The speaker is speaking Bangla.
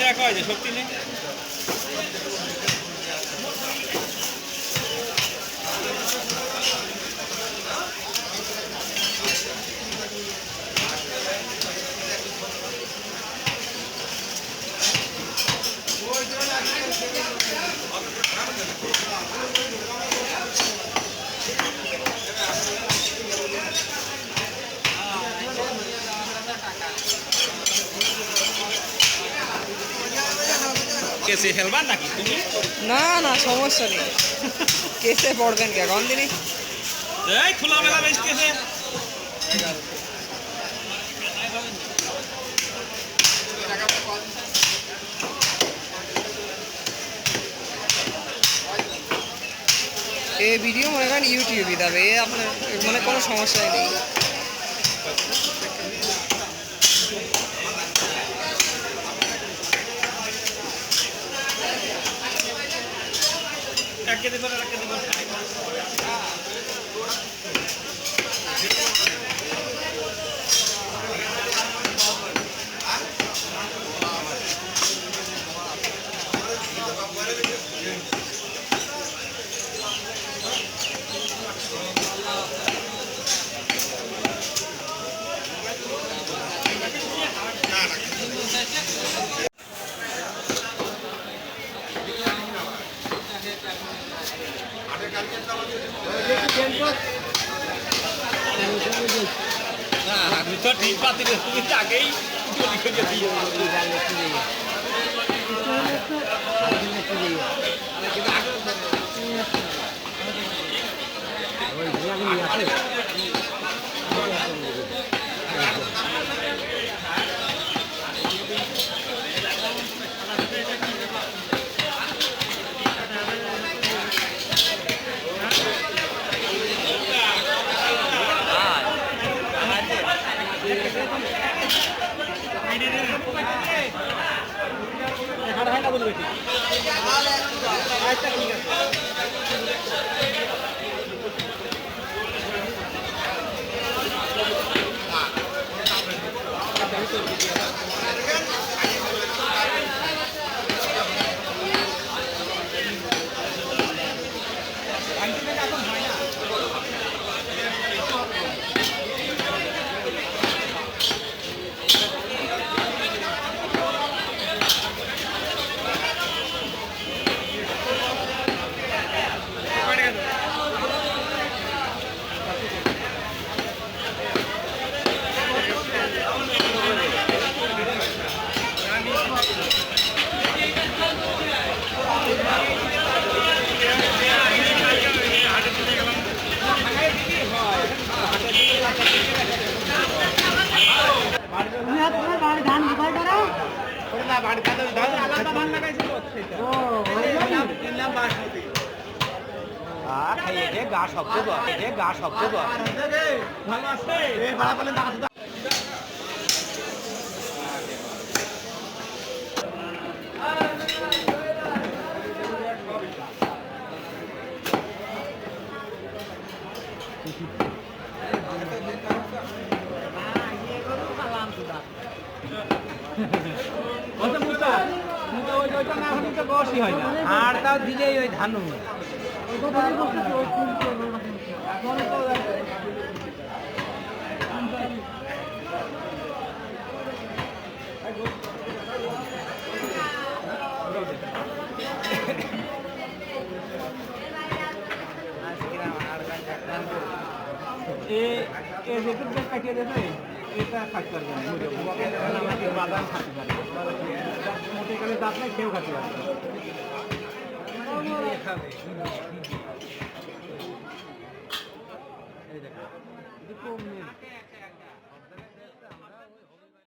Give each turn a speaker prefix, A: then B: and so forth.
A: দেখা হয় যে শক্তি নেই। কেসে ফেলবার নাকি তুমি?
B: না না সমস্যা নেই, কেসে পড়বেন কে কোন দিনই।
A: এই খোলামেলা বেশ কেসে।
B: এই ভিডিও মনে করেন ইউটিউবে যাবে, এ আপনার মানে কোনো সমস্যাই নেই।
A: আমি তো ঠিক পাচ্ছি না, তুমি আগেই গা শব্দ গা শব্দ ভালো আছে। আর তাও দিলেই ওই ধানু কাটিয়ে দেবে, এটা কাজ করবে না, বাদাম খাতে পারে মোটে গেলে দাঁত নাই, কেউ খাতে পারে। এই দেখো কম নেই।